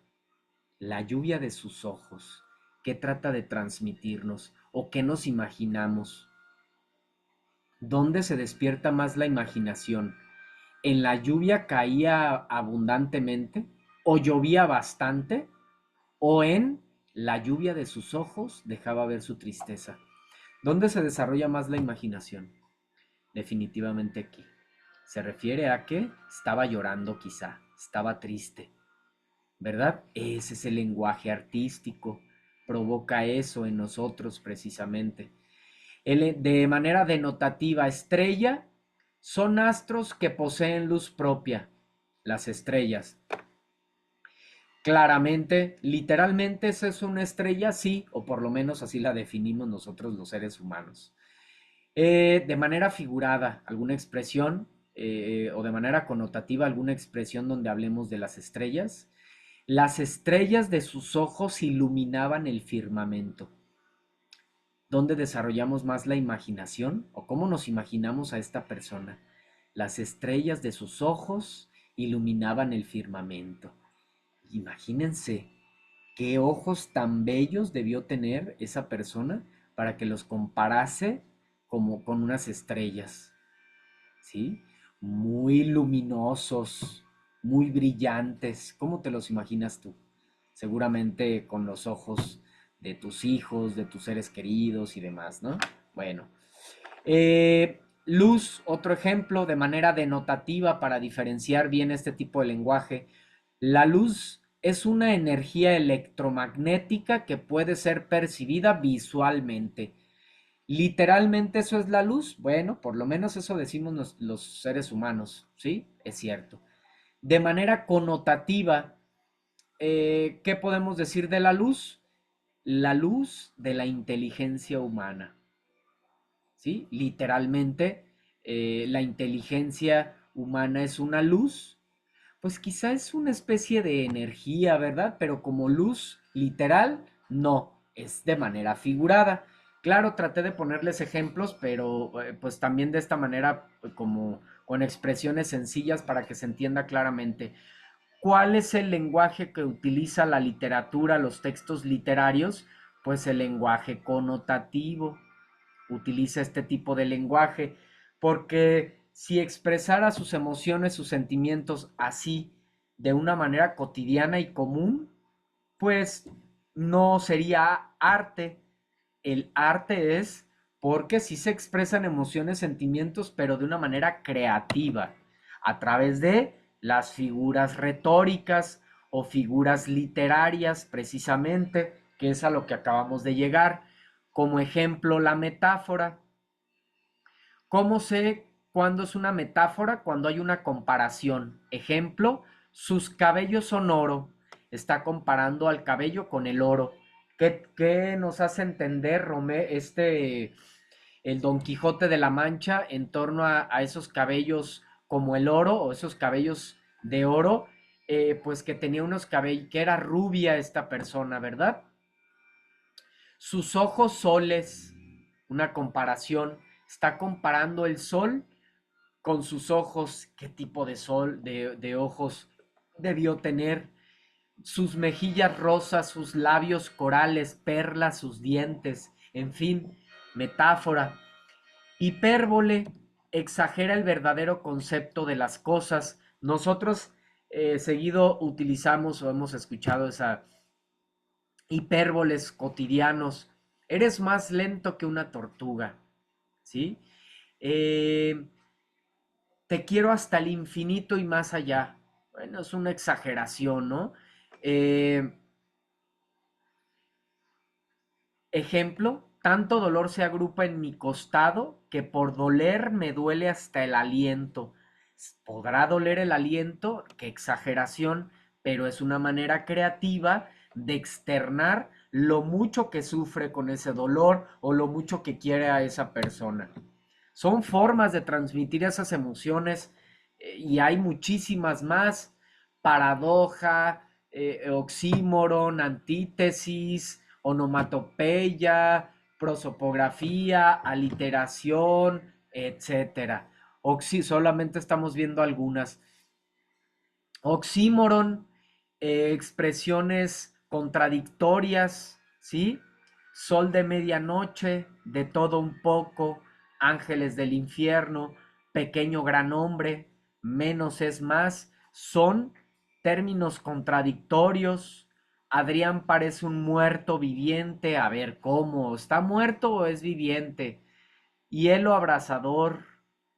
La lluvia de sus ojos. ¿Qué trata de transmitirnos? ¿O qué nos imaginamos? ¿Dónde se despierta más la imaginación? ¿En la lluvia caía abundantemente? ¿O llovía bastante? ¿O en la lluvia de sus ojos dejaba ver su tristeza? ¿Dónde se desarrolla más la imaginación? Definitivamente aquí. Se refiere a que estaba llorando, quizá, estaba triste, ¿verdad? Ese es el lenguaje artístico, provoca eso en nosotros precisamente. De manera denotativa: estrella, son astros que poseen luz propia. Las estrellas. Claramente, literalmente, ¿esa es una estrella? Sí, o por lo menos así la definimos nosotros los seres humanos. De manera figurada, alguna expresión, o de manera connotativa, alguna expresión donde hablemos de las estrellas. Las estrellas de sus ojos iluminaban el firmamento. ¿Dónde desarrollamos más la imaginación? ¿O cómo nos imaginamos a esta persona? Las estrellas de sus ojos iluminaban el firmamento. Imagínense qué ojos tan bellos debió tener esa persona para que los comparase como con unas estrellas, ¿sí? Muy luminosos, muy brillantes. ¿Cómo te los imaginas tú? Seguramente con los ojos de tus hijos, de tus seres queridos y demás, ¿no? Bueno. Luz, otro ejemplo de manera denotativa para diferenciar bien este tipo de lenguaje. La luz es una energía electromagnética que puede ser percibida visualmente. Literalmente eso es la luz. Bueno, por lo menos eso decimos los seres humanos, ¿sí? Es cierto. De manera connotativa, ¿qué podemos decir de la luz? La luz de la inteligencia humana, ¿sí? Literalmente, la inteligencia humana es una luz, pues quizá es una especie de energía, ¿verdad? Pero como luz literal, no, es de manera figurada. Claro, traté de ponerles ejemplos, pero pues también de esta manera, como con expresiones sencillas para que se entienda claramente. ¿Cuál es el lenguaje que utiliza la literatura, los textos literarios? Pues el lenguaje connotativo. Utiliza este tipo de lenguaje porque si expresara sus emociones, sus sentimientos así, de una manera cotidiana y común, pues no sería arte. El arte es porque sí se expresan emociones, sentimientos, pero de una manera creativa, a través de las figuras retóricas o figuras literarias, precisamente, que es a lo que acabamos de llegar. Como ejemplo, la metáfora. ¿Cómo sé cuándo es una metáfora? Cuando hay una comparación. Ejemplo, sus cabellos son oro. Está comparando al cabello con el oro. ¿Qué nos hace entender el Don Quijote de la Mancha en torno a esos cabellos como el oro o esos cabellos de oro? Pues que tenía unos cabellos, que era rubia esta persona, ¿verdad? Sus ojos soles, una comparación, está comparando el sol con sus ojos, qué tipo de sol, de ojos debió tener, sus mejillas rosas, sus labios corales, perlas, sus dientes, en fin, metáfora. Hipérbole exagera el verdadero concepto de las cosas. Nosotros seguido utilizamos o hemos escuchado esa hipérboles cotidianos. Eres más lento que una tortuga, ¿sí? Eh, Te quiero hasta el infinito y más allá. Bueno, es una exageración, ¿no? Eh, Ejemplo, tanto dolor se agrupa en mi costado que por doler me duele hasta el aliento. Podrá doler el aliento, qué exageración, pero es una manera creativa de externar lo mucho que sufre con ese dolor o lo mucho que quiere a esa persona. Son formas de transmitir esas emociones y hay muchísimas más. Paradoja, oxímoron, antítesis, onomatopeya, prosopografía, aliteración, etcétera. Solamente estamos viendo algunas. Oxímoron, expresiones contradictorias, ¿sí? Sol de medianoche, de todo un poco, ángeles del infierno, pequeño gran hombre, menos es más, son términos contradictorios. Adrián parece un muerto viviente, a ver cómo, ¿está muerto o es viviente? Hielo abrasador,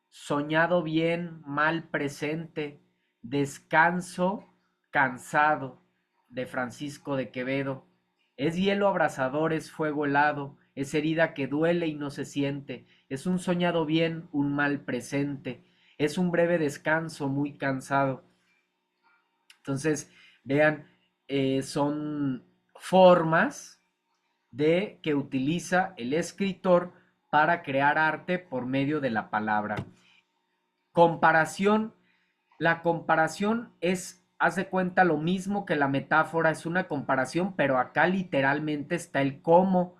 soñado bien, mal presente, descanso, cansado, de Francisco de Quevedo. Es hielo abrasador, es fuego helado, es herida que duele y no se siente, es un soñado bien, un mal presente, es un breve descanso muy cansado. Entonces, vean, son formas de que utiliza el escritor para crear arte por medio de la palabra. Comparación. La comparación es, haz de cuenta, lo mismo que la metáfora, es una comparación, pero acá literalmente está el cómo.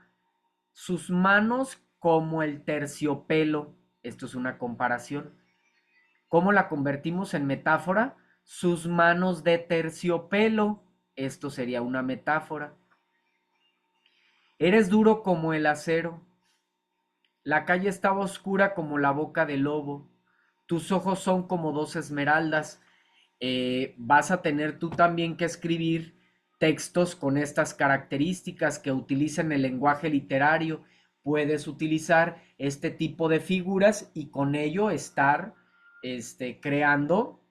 Sus manos como el terciopelo. Esto es una comparación. ¿Cómo la convertimos en metáfora? Sus manos de terciopelo. Esto sería una metáfora. Eres duro como el acero. La calle estaba oscura como la boca del lobo. Tus ojos son como dos esmeraldas. Vas a tener tú también que escribir textos con estas características que utilicen el lenguaje literario. Puedes utilizar este tipo de figuras y con ello estar creando,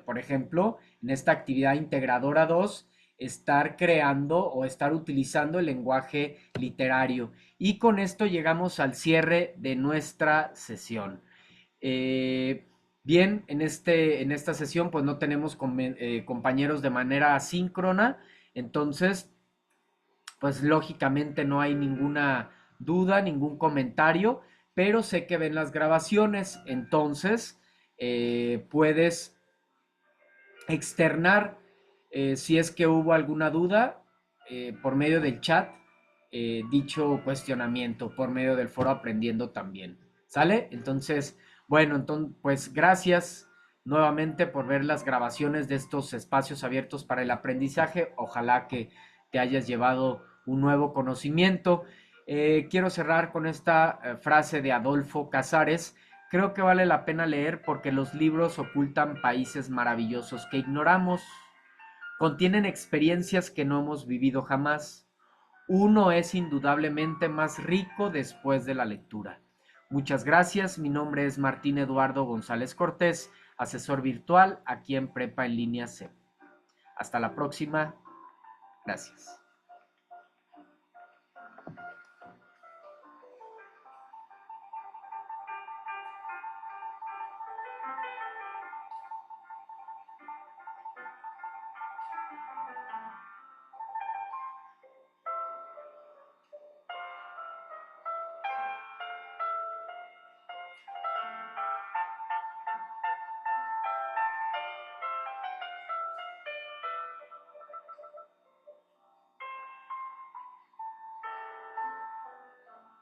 por ejemplo, en esta actividad integradora 2, estar creando o estar utilizando el lenguaje literario. Y con esto llegamos al cierre de nuestra sesión. Eh, Bien, en esta sesión pues no tenemos compañeros de manera asíncrona, entonces pues lógicamente no hay ninguna duda, ningún comentario, pero sé que ven las grabaciones, entonces puedes externar si es que hubo alguna duda por medio del chat, dicho cuestionamiento, por medio del foro aprendiendo también. ¿Sale? Entonces, bueno, entonces, pues gracias nuevamente por ver las grabaciones de estos espacios abiertos para el aprendizaje. Ojalá que te hayas llevado un nuevo conocimiento. Quiero cerrar con esta frase de Adolfo Casares. Creo que vale la pena leer porque los libros ocultan países maravillosos que ignoramos, contienen experiencias que no hemos vivido jamás. Uno es indudablemente más rico después de la lectura. Muchas gracias, mi nombre es Martín Eduardo González Cortés, asesor virtual aquí en Prepa en Línea C. Hasta la próxima, gracias.